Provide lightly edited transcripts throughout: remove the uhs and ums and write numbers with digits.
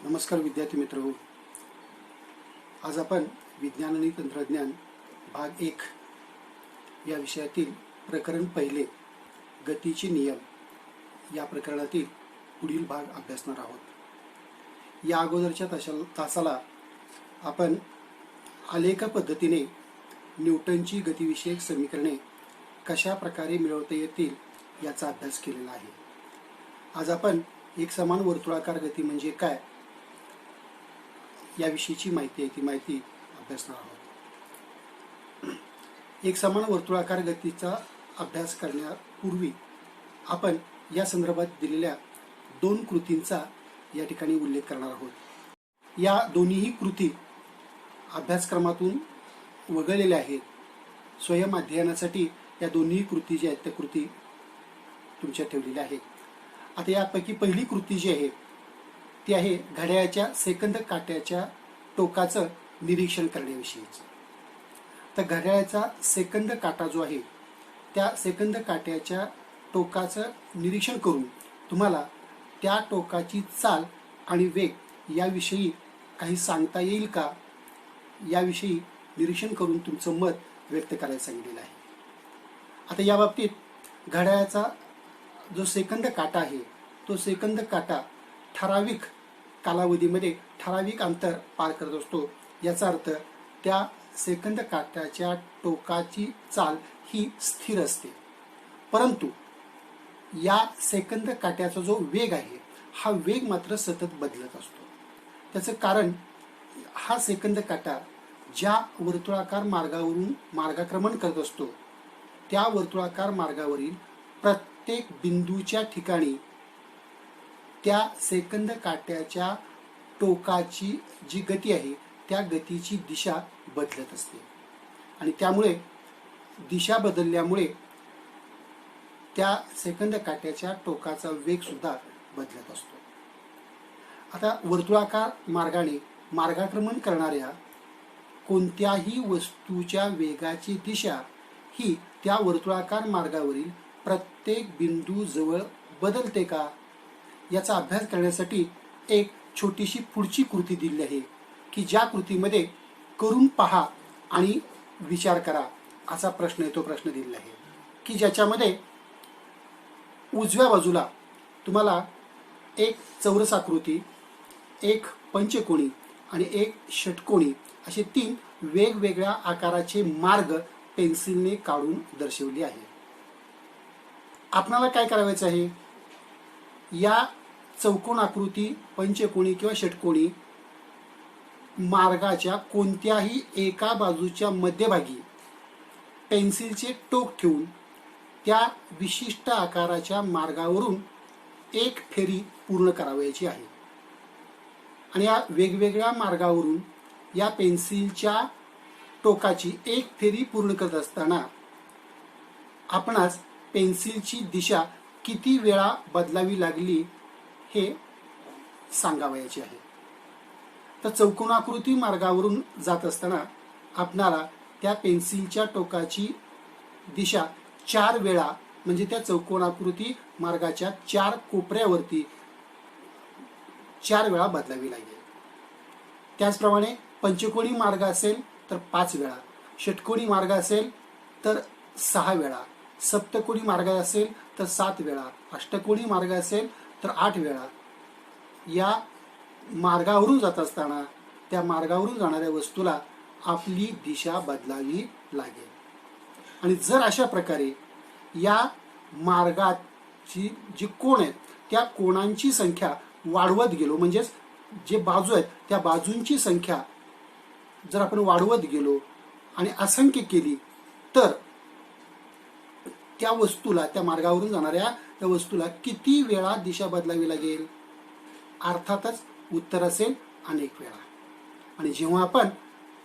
नमस्कार विद्यार्थी मित्र. आज आपण विज्ञान आणि तंत्रज्ञान भाग 1 या विषयातील प्रकरण पहिले गतीचे नियम या प्रकरणातील पुढील भाग अभ्यासणार आहोत. या अगोदरच्या तासाला आपण आलेख पद्धतीने न्यूटनची गतीविषयक समीकरणे कशा प्रकारे मिळवता येतील याचा अभ्यास केलेला आहे. आज आपण एकसमान वर्तुळाकार गती म्हणजे काय याविषयीची माहिती आहे ती माहिती अभ्यासणार आहोत. एकसमान वर्तुळाकार गतीचा अभ्यास करण्यापूर्वी आपण या संदर्भात दिलेल्या 2 कृतींचा या ठिकाणी उल्लेख करणार आहोत. या दोन्हीही कृती अभ्यासक्रमातून वगळलेल्या आहेत. स्वयं अध्ययनासाठी या दोन्ही कृती ज्या आहेत त्या कृती तुमच्या ठेवलेल्या आहेत. आता यापैकी पहिली कृती जी आहे ती आहे घड्याळाच्या सेकंद काट्याच्या टोकाचं निरीक्षण करण्याविषयीच. तर घड्याळाचा सेकंद काटा जो आहे त्या सेकंद काट्याच्या टोकाचं निरीक्षण करून तुम्हाला त्या टोकाची चाल आणि वेग याविषयी काही सांगता येईल का याविषयी निरीक्षण करून तुमचं मत व्यक्त करायला सांगितलेलं आहे. आता या बाबतीत घड्याळाचा जो सेकंद काटा आहे तो सेकंद काटा ठराविक कालावधीमध्ये ठराविक अंतर पार करत असतो. याचा अर्थ त्या सेकंद काट्याच्या टोकाची चाल ही स्थिर असते, परंतु या सेकंद काट्याचा जो वेग आहे हा वेग मात्र सतत बदलत असतो. त्याचं कारण हा सेकंद काटा ज्या वर्तुळाकार मार्गावरून मार्गक्रमण करत असतो त्या वर्तुळाकार मार्गावरील प्रत्येक बिंदूच्या ठिकाणी त्या सेकंद काट्याच्या टोकाची जी गती आहे त्या गतीची दिशा बदलत असते आणि त्यामुळे दिशा बदलल्यामुळे त्या सेकंद काट्याच्या टोकाचा वेग सुद्धा बदलत असतो. आता वर्तुळाकार मार्गाने मार्गक्रमण करणाऱ्या कोणत्याही वस्तूच्या वेगाची दिशा ही त्या वर्तुळाकार मार्गावरील प्रत्येक बिंदू जवळ बदलते का याचा अभ्यास करण्यासाठी एक छोटीशी पुढची कृती दिली आहे की ज्या कृतीमध्ये करून पहा आणि विचार करा असा प्रश्न आहे. तो प्रश्न दिलेला आहे की ज्याच्यामध्ये उजव्या बाजूला तुम्हाला एक चौरस आकृती, एक पंचकोनी आणि एक षटकोनी असे 3 वेगवेगळ्या आकाराचे मार्ग पेन्सिलने काढून दर्शवले आहे. आपणाला काय करायचं आहे, या चौकोन आकृती, पंचकोनी किंवा षटकोनी मार्गाच्या कोणत्याही एका बाजूच्या मध्यभागी पेन्सिलचे टोक ठेवून त्या विशिष्ट आकाराच्या मार्गावरून एक फेरी पूर्ण करावयाची आहे. आणि या वेगवेगळ्या मार्गावरून या पेन्सिलच्या टोकाची एक फेरी पूर्ण करत असताना आपणास पेन्सिलची दिशा किती वेळा बदलावी लागली हे सांगावयाचे आहे. तर चौकोनाकृती मार्गावरून जात असताना आपणाला त्या पेन्सिलच्या टोकाची दिशा 4 वेळा म्हणजे त्या चौकोनाकृती मार्गाच्या 4 कोपऱ्यावरती 4 वेळा बदलावी लागेल. त्याचप्रमाणे पंचकोनी मार्ग असेल तर 5 वेळा, षटकोनी मार्ग असेल तर 6 वेळा, सप्तकोनी मार्ग असेल तर 7 वेळा, अष्टकोनी मार्ग असेल तर 8 वेळा. या मार्गावरून जात असताना त्या मार्गावरून जाणाऱ्या वस्तूला आपली दिशा बदलावी लागेल. आणि जर अशा प्रकारे या मार्गाची जी कोण आहेत त्या कोणांची संख्या वाढवत गेलो, म्हणजेच जे बाजू आहेत त्या बाजूंची संख्या जर आपण वाढवत गेलो आणि असंख्य केली तर त्या वस्तूला, त्या मार्गावरून जाणाऱ्या त्या वस्तूला किती वेळा दिशा बदलावी लागेल. अर्थातच उत्तर असेल अनेक वेळा. आणि जेव्हा आपण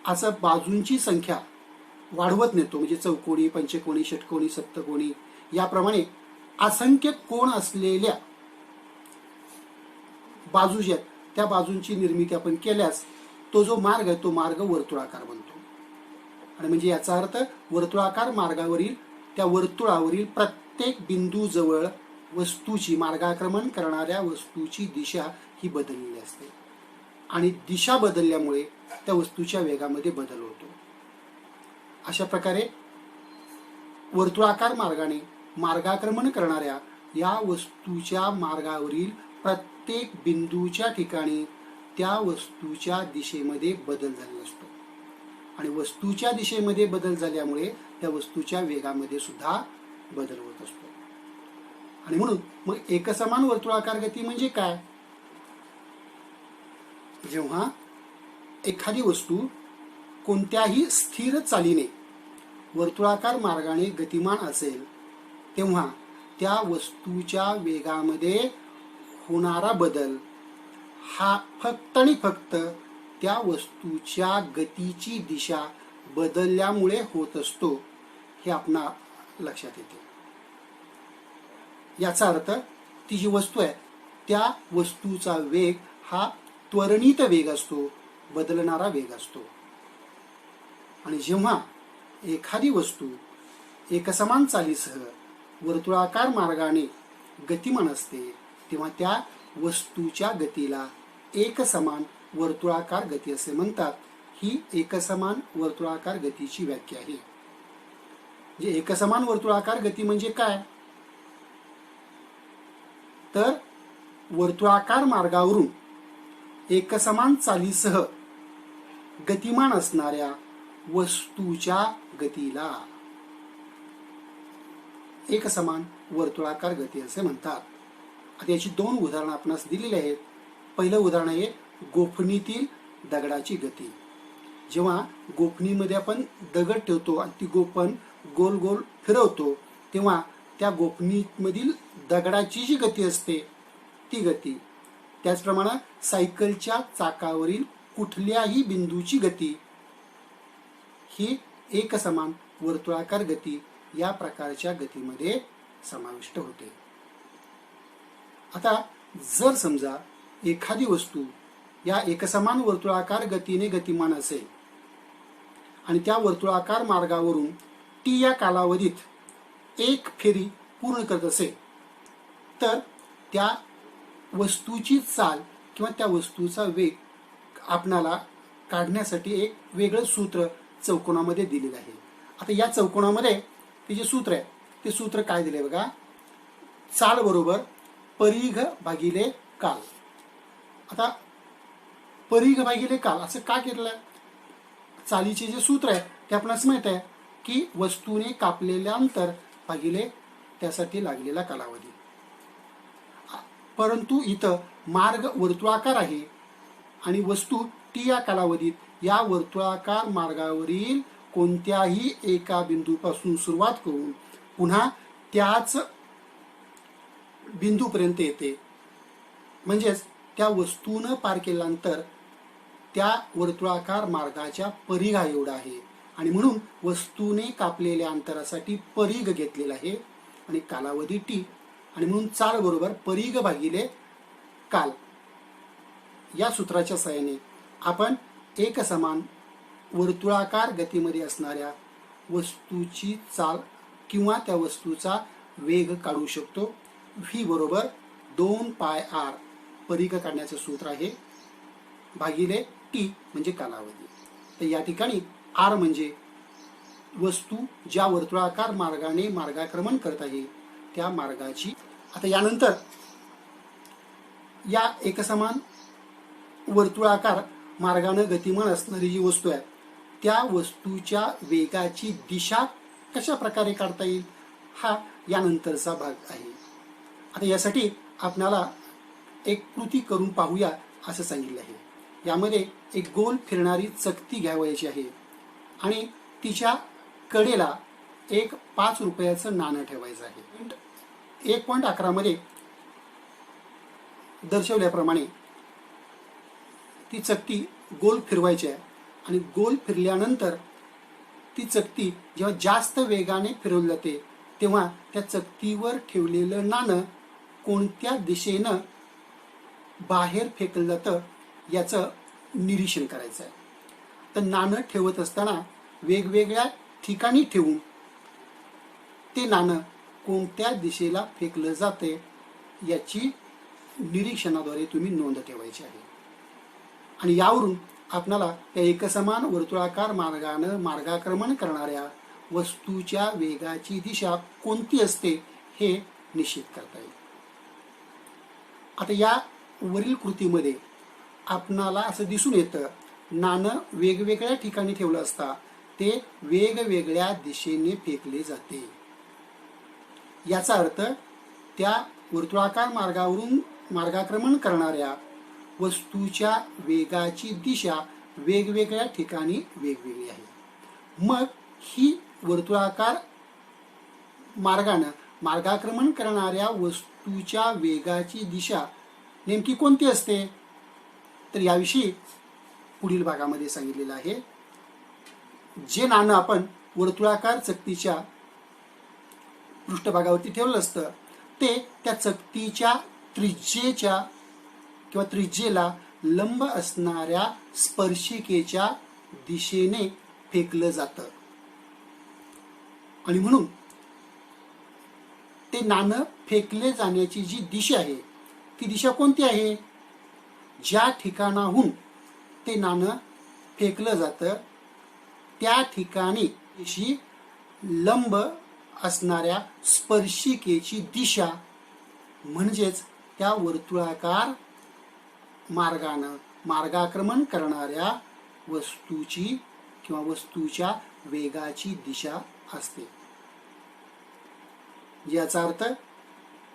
असं बाजूंची संख्या वाढवत नेतो म्हणजे चौकोनी, पंचकोनी, षटकोनी, सप्तकोनी याप्रमाणे असंख्य कोण असलेल्या बाजू ज्या आहेत त्या बाजूंची निर्मिती आपण केल्यास तो जो मार्ग आहे तो मार्ग वर्तुळाकार बनतो. आणि म्हणजे याचा अर्थ वर्तुळाकार मार्गावरील त्या वर्तुळावरील प्रत्येक बिंदू जवळ वस्तूची, मार्गाक्रमण करणाऱ्या वस्तूची दिशा ही बदललेली असते. आणि दिशा बदलल्यामुळे त्या वस्तूच्या वेगामध्ये बदल होतो. अशा प्रकारे वर्तुळाकार मार्गाने मार्गाक्रमण करणाऱ्या या वस्तूच्या मार्गावरील प्रत्येक बिंदूच्या ठिकाणी त्या वस्तूच्या दिशेमध्ये बदल झालेला असतो आणि वस्तूच्या दिशेमध्ये बदल झाल्यामुळे त्या वस्तूच्या वेगामध्ये सुद्धा बदल होत असतो. आणि म्हणून मग एकसमान वर्तुळाकार गती म्हणजे काय? जेव्हा एखादी वस्तू कोणत्याही स्थिर चालीने वर्तुळाकार मार्गाने गतिमान असेल तेव्हा त्या वस्तूच्या वेगामध्ये होणारा बदल हा फक्त आणि फक्त त्या वस्तूच्या गतीची दिशा बदलल्यामुळे होत असतो, हे आपणा लक्षात येते. याचा अर्थ ती जी वस्तू आहे त्या वस्तूचा वेग हा त्वरणित वेग असतो, बदलणारा वेग असतो. आणि जेव्हा एखादी वस्तू एकसमान चालीसह वर्तुळाकार मार्गाने गतिमान असते तेव्हा त्या वस्तूच्या गतीला एकसमान वर्तुळाकार गती असे म्हणतात. ही एकसमान वर्तुळाकार गतीची व्याख्या आहे. जे एकसमान वर्तुळाकार गती म्हणजे काय? तर वर्तुळाकार मार्गावरून एकसमान चालीसह गतिमान असणाऱ्या वस्तूच्या गतीला एकसमान वर्तुळाकार गती असे म्हणतात. आता याची 2 उदाहरणं आपणास दिलेली आहेत. पहिलं उदाहरण आहे गोफणीतील दगडाची गती. जेव्हा गोफणीमध्ये आपण दगड ठेवतो आणि ती गोफण गोल गोल फिरवतो तेव्हा त्या गोफणीमधील दगडाची जी गती असते ती गती, त्याचप्रमाणे सायकलच्या चाकावरील कुठल्याही बिंदूची गती ही एकसमान वर्तुळाकार गती या प्रकारच्या गतीमध्ये समाविष्ट होते. आता जर समजा एखादी वस्तू या एकसमान वर्तुळाकार गतीने गतिमान असेल आणि त्या वर्तुळाकार मार्गावरून टी या कालावधीत एक फेरी पूर्ण करत असेल तर त्या वस्तूची चाल किंवा त्या वस्तूचा वेग आपणाला काढण्यासाठी एक वेगळं सूत्र चौकोनामध्ये दिलेलं आहे. आता या चौकोनामध्ये ते जे सूत्र आहे ते सूत्र काय दिले बघा, चाल बरोबर परिघ भागिले काल. आता परिघ भागिले काल असं का केलं? चालीचे जे सूत्र आहे ते आपणास माहित आहे की वस्तूने कापलेले अंतर भागिले त्यासाठी लागलेला कालावधी. परंतु इथं मार्ग वर्तुळाकार आहे आणि वस्तू टी या कालावधीत या वर्तुळाकार मार्गावरील कोणत्याही एका बिंदूपासून सुरुवात करून पुन्हा त्याच बिंदूपर्यंत येते. म्हणजेच त्या वस्तूनं पार केल्यानंतर त्या वर्तुळाकार मार्गाच्या परिघा एवढा आहे आणि म्हणून वस्तूने कापलेल्या अंतरासाठी परिघ घेतलेला आहे आणि कालावधी टी आणि म्हणून चाल बरोबर परिघ भागिले काल या सूत्राच्या सहाय्याने आपण एकसमान वर्तुळाकार गतीमध्ये असणाऱ्या वस्तूची चाल किंवा त्या वस्तूचा वेग काढू शकतो. व्ही बरोबर 2 पाय आर परिघ काढण्याचं सूत्र आहे भागिले टी म्हणजे कालावधी. तर या ठिकाणी आर म्हणजे वस्तू ज्या वर्तुळाकार मार्गाने मार्गाक्रमण करत आहे त्या मार्गाची. आता यानंतर या एकसमान वर्तुळाकार मार्गाने गतिमान असणारी जी वस्तू आहे त्या वस्तूच्या वेगाची दिशा कशा प्रकारे काढता येईल हा यानंतरचा भाग आहे. आता यासाठी आपल्याला एक कृती करून पाहूया असं सांगितलं आहे. यामध्ये एक गोल फिरणारी चकती घ्यावयाची आहे आणि तिच्या कडेला एक 5 रुपयाचं नाणं ठेवायचं आहे. 1.11 मध्ये दर्शवल्याप्रमाणे ती चकती गोल फिरवायची आहे आणि गोल फिरल्यानंतर ती चकती जेव्हा जास्त वेगाने फिरवली जाते तेव्हा त्या चकतीवर ठेवलेलं नाणं कोणत्या दिशेनं बाहेर फेकलं जातं याचं निरीक्षण करायचं आहे. तर नाणं ठेवत असताना वेगवेगळ्या ठिकाणी ठेवून ते नाणं कोणत्या दिशेला फेकलं जाते याची निरीक्षणाद्वारे तुम्ही नोंद ठेवायची आहे. आणि यावरून आपणाला त्या एकसमान वर्तुळाकार मार्गानं मार्गाक्रमण करणाऱ्या वस्तूच्या वेगाची दिशा कोणती असते हे निश्चित करता येईल. आता या वरील कृतीमध्ये आपणाला असं दिसून येतं, नाणं वेगवेगळ्या ठिकाणी ठेवलं असता ते वेगवेगळ्या दिशेने फेकले जाते. याचा अर्थ त्या वर्तुळाकार मार्गावरून मार्गाक्रमण करणाऱ्या वस्तूच्या वेगाची दिशा वेगवेगळ्या ठिकाणी वेगवेगळी आहे. मग ही वर्तुळाकार मार्गानं मार्गाक्रमण करणाऱ्या वस्तूच्या वेगाची दिशा नेमकी कोणती असते, तर याविषयी पुढील भागामध्ये सांगितलेलं आहे. जे नाणं आपण वर्तुळाकार चकतीच्या पृष्ठभागावरती ठेवलं असतं ते त्या चकतीच्या त्रिज्येच्या किंवा त्रिज्येला लंब असणाऱ्या स्पर्शिकेच्या दिशेने फेकलं जातं. आणि म्हणून ते नाणं फेकले जाण्याची जी दिशा आहे ती दिशा कोणती आहे, ज्या ठिकाणाहून ते नाणं फेकलं जातं त्या ठिकाणी अशी लंब असणाऱ्या स्पर्शिकेची दिशा म्हणजेच त्या वर्तुळाकार मार्गानं मार्गाक्रमण करणाऱ्या वस्तूची किंवा वस्तूच्या वेगाची दिशा असते. याचा अर्थ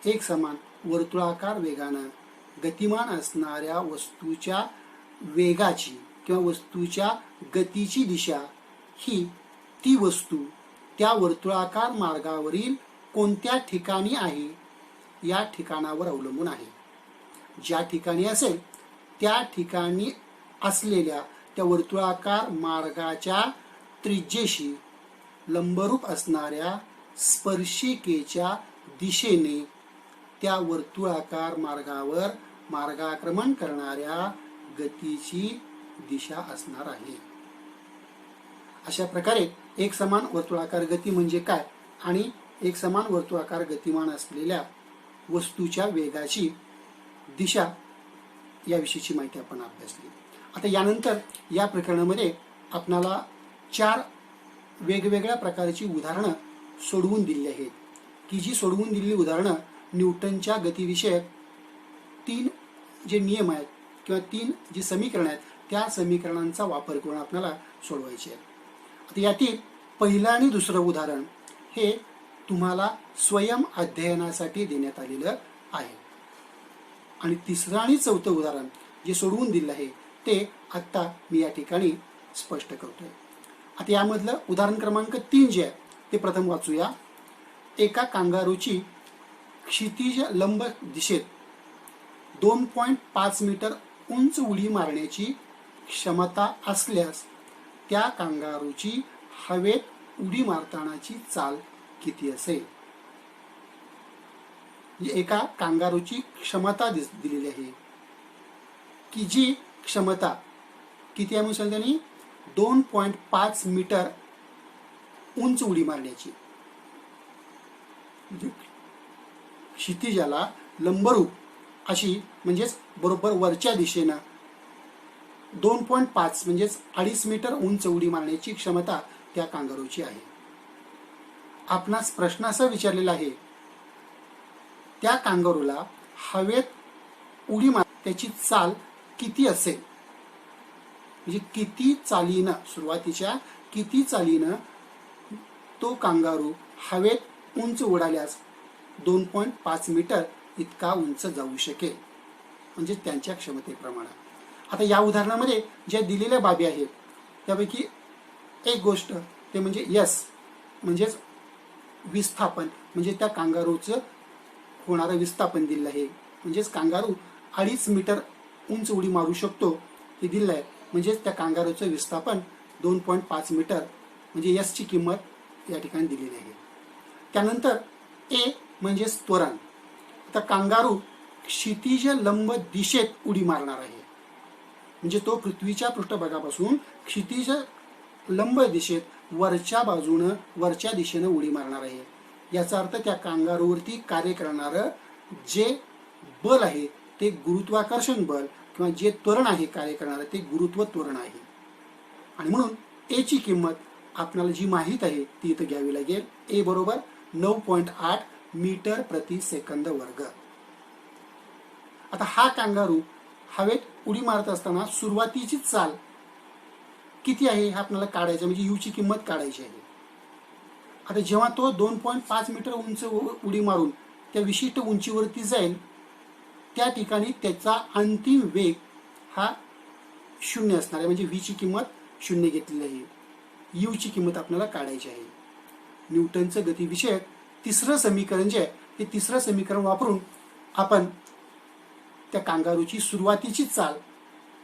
एक समान वर्तुळाकार वेगानं गतिमान असणाऱ्या वस्तूच्या वेगाची किंवा वस्तूच्या गतीची दिशा ही ती वस्तू त्या वर्तुळाकार मार्गावरील कोणत्या ठिकाणी आहे या ठिकाणावर अवलंबून आहे. ज्या ठिकाणी असेल त्या ठिकाणी असलेल्या त्या वर्तुळाकार मार्गाच्या त्रिज्येशी लंबरूप असणाऱ्या स्पर्शिकेच्या दिशेने त्या वर्तुळाकार मार्गावर मार्गाक्रमण करणाऱ्या गतीची दिशा असणार आहे. अशा प्रकारे एक समान वर्तुळाकार गती म्हणजे काय आणि एक समान वर्तुळाकार गतिमान असलेल्या वस्तूच्या वेगाची दिशा याविषयीची माहिती आपण अभ्यासली. आता यानंतर या प्रकरणामध्ये आपणाला 4 वेगवेगळ्या प्रकारची उदाहरणं सोडवून दिली आहेत की जी सोडवून दिलेली उदाहरणं न्यूटनच्या गतिविषयक 3 जे नियम आहेत किंवा 3 जी समीकरणं आहेत त्या समीकरणांचा वापर करून आपल्याला सोडवायचे आहेत. आता यातील पहिलं आणि दुसरं उदाहरण हे तुम्हाला स्वयं अध्ययनासाठी देण्यात आलेलं आहे आणि तिसरं आणि चौथं उदाहरण जे सोडवून दिलं आहे ते आत्ता मी या ठिकाणी स्पष्ट करतोय. आता यामधलं उदाहरण क्रमांक 3 जे आहे ते प्रथम वाचूया. एका कांगारूची क्षितिज लंब दिशेत 2.5 मीटर उंच उडी मारण्याची क्षमता असल्यास त्या कांगारूची हवेत उडी मारतानाची चाल किती असेल. एका कांगारूची क्षमता दिलेली आहे की जी क्षमता किती आहे म्हणून सांगितलं त्यांनी 2.5 मीटर उंच उडी मारण्याची. क्षितिजाला लंबरूप अशी म्हणजेच बरोबर वरच्या दिशेनं 2.5 म्हणजेच 2.5 मीटर उंच उडी मारण्याची क्षमता त्या कांगारूची आहे. आपणास प्रश्न असा विचारलेला आहे त्या कांगारूला हवेत उडी मार त्याची चाल किती असेल, म्हणजे किती चालीनं सुरुवातीच्या किती चालीनं तो कांगारू हवेत उंच उडाल्यास 2.5 मीटर इतका उंच जाऊ शकेल, म्हणजे त्यांच्या क्षमतेप्रमाणे. आता या उदाहरणामध्ये ज्या दिलेल्या बाबी आहेत त्यापैकी एक गोष्ट ते म्हणजे यस म्हणजेच विस्थापन, म्हणजे त्या कांगारूचं होणारं विस्थापन दिलं आहे. म्हणजेच कांगारू 2.5 मीटर उंच उडी मारू शकतो हे दिलं आहे. म्हणजेच त्या कांगारूचं विस्थापन 2.5 मीटर म्हणजे यसची किंमत या ठिकाणी दिलेली आहे. त्यानंतर ए म्हणजेच त्वरण. आता कांगारू क्षितिज लंब दिशेत उडी मारणार आहे, म्हणजे तो पृथ्वीच्या पृष्ठभागापासून क्षितिज लंब दिशेत वरच्या दिशेनं उडी मारणार आहे. याचा अर्थ त्या कांगारूवरती कार्य करणारं जे बल आहे ते गुरुत्वाकर्षण बल किंवा जे त्वरण आहे कार्य करणारं ते गुरुत्व त्वरण आहे. आणि म्हणून ए ची किंमत आपल्याला जी माहीत आहे ती इथं घ्यावी लागेल. ए बरोबर 9.8 मीटर प्रति सेकंद वर्ग. आता हा कांगारू हवेत उडी मारत असताना सुरुवातीची चाल किती आहे हे आपल्याला काढायचं, म्हणजे यू ची किंमत काढायची आहे. आता जेव्हा तो 2.5 मीटर उंच उडी मारून त्या विशिष्ट उंचीवरती जाईल त्या ठिकाणी त्याचा अंतिम वेग हा 0 असणार आहे, म्हणजे व्ही ची किंमत 0 घेतलेली आहे. यू ची किंमत आपल्याला काढायची आहे. न्यूटनचं गतिविषयक तिसरं समीकरण जे आहे ते तिसरं समीकरण वापरून आपण त्या कांगारूची सुरुवातीची चाल,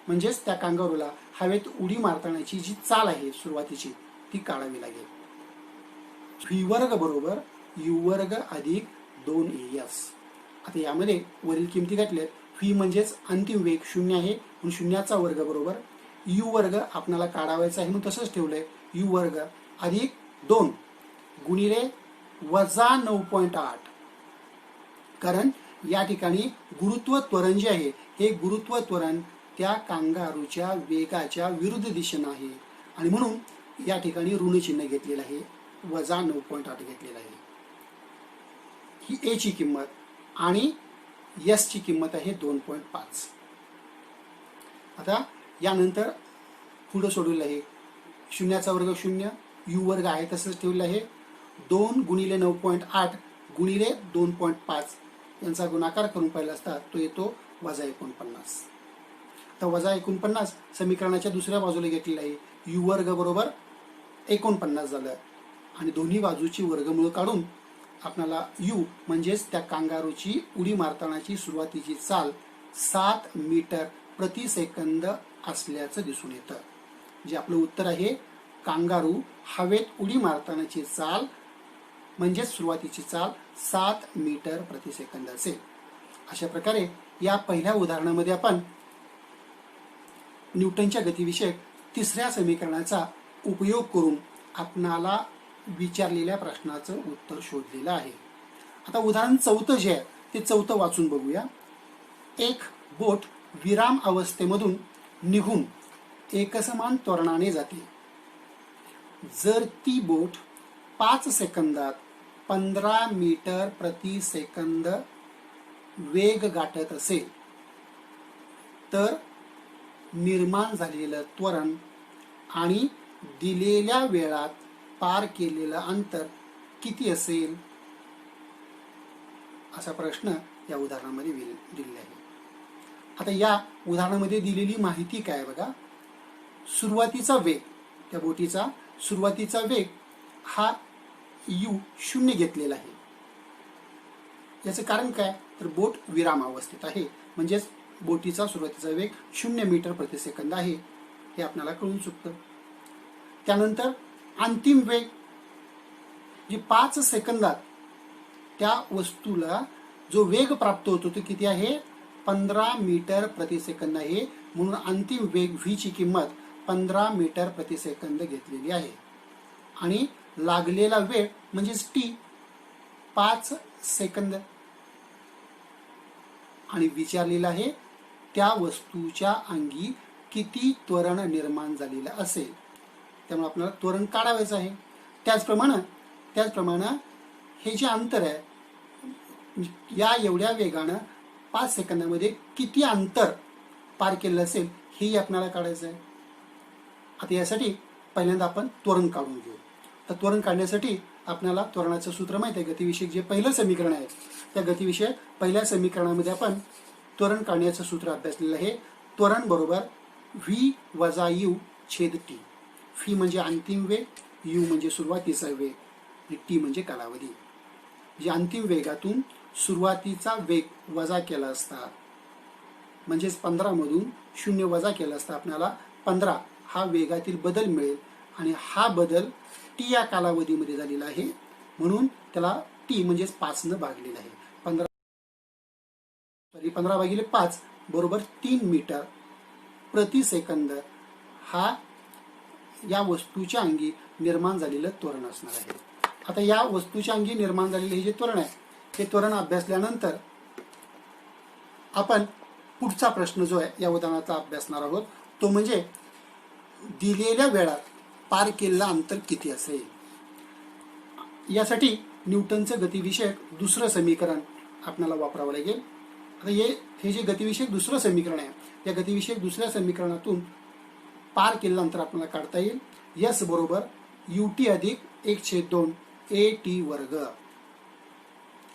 म्हणजेच त्या कांगारूला हवेत उडी मारतानाची जी चाल आहे सुरुवातीची ती काढावी लागेल. व्ही वर्ग बरोबर यू वर्ग अधिक 2as. आता यामध्ये वरील किमती घातल्यात. व्ही म्हणजेच अंतिम वेग 0 आहे म्हणून 0चा वर्ग बरोबर यू वर्ग आपल्याला काढावायचा आहे म्हणून तसंच ठेवलंय. यू वर्ग अधिक 2 गुणिले वजा 9.8, कारण या ठिकाणी गुरुत्व त्वरण जे आहे हे गुरुत्व त्वरण त्या कांगारूच्या वेगाच्या विरुद्ध दिशेनं आहे आणि म्हणून या ठिकाणी ऋण चिन्ह घेतलेलं आहे, वजा 9.8 घेतलेलं आहे. ही ए ची किंमत आणि एस ची किंमत आहे 2.5. आता यानंतर पुढे सोडवलं आहे. 0चा वर्ग 0, यू वर्ग आहे तसंच ठेवलं आहे. 2 गुणिले 9.8 गुणिले 2.5 यांचा गुणाकार करून पाहिला असता तो येतो वजा 49. तर वजा 49 समीकरणाच्या दुसऱ्या बाजूला घेतलेलं आहे. यू वर्ग बरोबर 49 झालं आणि दोन्ही बाजूची वर्गमूळ काढून आपल्याला यू म्हणजेच त्या कांगारूची उडी मारतानाची सुरुवातीची चाल 7 मीटर प्रति सेकंद असल्याचं दिसून येतं. जे आपलं उत्तर आहे कांगारू हवेत उडी मारतानाची चाल म्हणजेच सुरुवातीची चाल 7 मीटर प्रति सेकंद असेल. अशा प्रकारे या पहिल्या उदाहरणामध्ये आपण न्यूटनच्या गतीविषयक तिसऱ्या समीकरणाचा उपयोग करून आपणाला विचारलेल्या प्रश्नाचं उत्तर शोधलेलं आहे. आता उदाहरण 4 जे आहे ते 4 वाचून बघूया. एक बोट विराम अवस्थेमधून निघून एकसमान त्वरणाने जाते. जर ती बोट 5 सेकंदात 15 मीटर प्रति सेकंद वेग गाठत असेल तर निर्माण झालेलं त्वरण आणि दिलेल्या वेळात पार केलेलं अंतर किती असेल, असा प्रश्न या उदाहरणामध्ये दिलेला आहे. आता या उदाहरणामध्ये दिलेली माहिती काय बघा. सुरुवातीचा वेग, त्या बोटीचा सुरुवातीचा वेग हा यू 0 घेतलेला आहे. याचं कारण काय तर बोट विराम अवस्थेत आहे, म्हणजेच बोटीचा सुरुवातीचा वेग 0 मीटर प्रति सेकंद आहे हे आपल्याला कळून चुकतं. त्यानंतर अंतिम वेग जे 5 सेकंदात त्या वस्तूला जो वेग प्राप्त होतो तो किती आहे 15 मीटर प्रति सेकंद आहे, म्हणून अंतिम वेग व्ही ची किंमत 15 मीटर प्रति सेकंद घेतलेली आहे. आणि लागलेला वेळ म्हणजेच टी 5 सेकंद आणि विचारलेला आहे त्या वस्तूच्या अंगी किती त्वरण निर्माण झालेलं असेल, त्यामुळे आपल्याला त्वरण काढायचं आहे. त्याचप्रमाणे हे जे अंतर आहे या एवढ्या वेगानं 5 सेकंदामध्ये किती अंतर पार केलं असेल हेही आपल्याला काढायचं आहे. आता यासाठी पहिल्यांदा आपण त्वरण काढून घेऊ. तर त्वरण काढण्यासाठी आपल्याला त्वरणाचं सूत्र माहिती आहे. गतिविषयक जे पहिलं समीकरण आहे त्या गतिविषयक पहिल्या समीकरणामध्ये आपण त्वरण काढण्याचं सूत्र अभ्यासलेलं आहे. त्वरण बरोबर व्ही वजा यू छेद टी. व्ही म्हणजे अंतिम वेग, यू म्हणजे सुरुवातीचा वेग आणि टी म्हणजे कालावधी. जे अंतिम वेगातून सुरुवातीचा वेग वजा केला असता म्हणजेच 15 मधून 0 वजा केला असता आपल्याला 15 हा वेगातील बदल मिळेल आणि हा बदल टी या कालावधीमध्ये झालेला आहे म्हणून त्याला टी म्हणजेच 5 न भागलेला आहे. 15 भागिले 5 बरोबर 3 मीटर प्रति सेकंद हा या वस्तूच्या अंगी निर्माण झालेलं त्वरण असणार आहे. आता या वस्तूच्या अंगी निर्माण झालेले हे जे त्वरण आहे ते त्वरण अभ्यासल्यानंतर आपण पुढचा प्रश्न जो आहे या उदाहरणाचा अभ्यासणार आहोत तो म्हणजे दिलेल्या वेळात पार केलेलं अंतर किती असेल. यासाठी न्यूटनचं गतिविषयक दुसरं समीकरण आपल्याला वापरावं लागेल. आता हे जे गतिविषयक दुसरं समीकरण आहे या गतिविषयक दुसऱ्या समीकरणातून पार केलेलं अंतर आपल्याला काढता येईल. यस बरोबर ut अधिक 1/2 at वर्ग.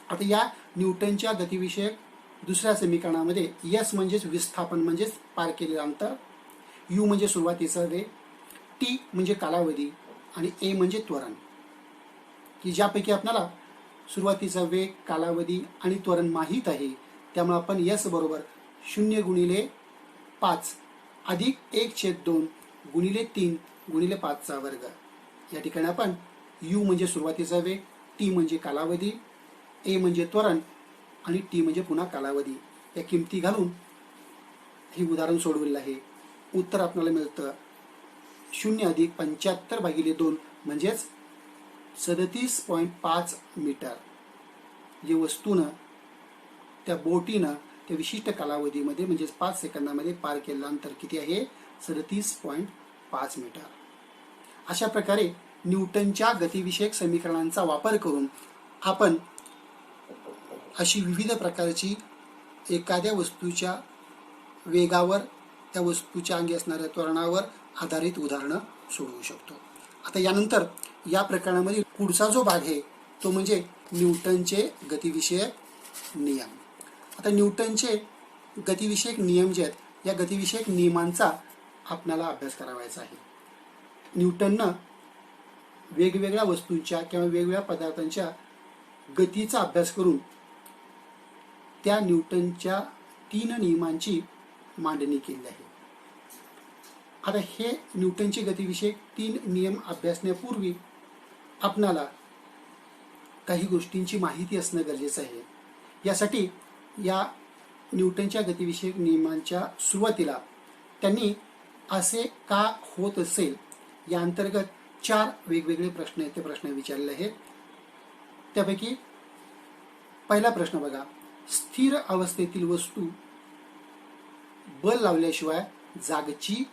आता या न्यूटनच्या गतिविषयक दुसऱ्या समीकरणामध्ये यस म्हणजेच विस्थापन म्हणजेच पार केलेलं अंतर, यू म्हणजे सुरुवातीचा वेग, टी म्हणजे कालावधी आणि ए म्हणजे त्वरण, की ज्यापैकी आपल्याला सुरुवातीचा वेग, कालावधी आणि त्वरण माहीत आहे. त्यामुळे आपण यस बरोबर 0 गुणिले 5 अधिक 1/2 गुणिले 3 गुणिले 5चा वर्ग. या ठिकाणी आपण यू म्हणजे सुरुवातीचा वेग, टी म्हणजे कालावधी, ए म्हणजे त्वरण आणि टी म्हणजे पुन्हा कालावधी या किमती घालून हे उदाहरण सोडवलेलं आहे. उत्तर आपल्याला मिळतं 0 अधिक 75/2 म्हणजेच 37.5 मीटर. जे वस्तूनं त्या बोटीनं त्या विशिष्ट कालावधीमध्ये म्हणजेच 5 सेकंदामध्ये पार केलेलं अंतर किती आहे? 37.5 मीटर. अशा प्रकारे न्यूटनच्या गतिविषयक समीकरणांचा वापर करून आपण अशी विविध प्रकारची एखाद्या वस्तूच्या वेगावर, त्या वस्तूच्या अंगी असणाऱ्या त्वरणावर आधारित उदाहरणं सोडवू शकतो. आता यानंतर या प्रकरणामध्ये पुढचा जो भाग आहे तो म्हणजे न्यूटनचे गतिविषयक नियम. आता न्यूटनचे गतिविषयक नियम जे आहेत या गतिविषयक नियमांचा आपल्याला अभ्यास करावायचा आहे. न्यूटननं वेगवेगळ्या वस्तूंच्या किंवा वेगवेगळ्या पदार्थांच्या गतीचा अभ्यास करून त्या न्यूटनच्या 3 नियमांची मांडणी केली आहे. आता हे न्यूटनचे गतिविषयक 3 नियम अभ्यासण्यापूर्वी आपणाला काही गोष्टींची माहिती असणं गरजेचं आहे. यासाठी या न्यूटनच्या गतिविषयक नियमांच्या सुरुवातीला त्यांनी असे का होत असेल या अंतर्गत 4 वेगवेगळे प्रश्न आहेत, ते प्रश्न विचारलेले आहेत. त्यापैकी पहिला प्रश्न बघा, स्थिर अवस्थेतील वस्तू बल लावल्याशिवाय जागची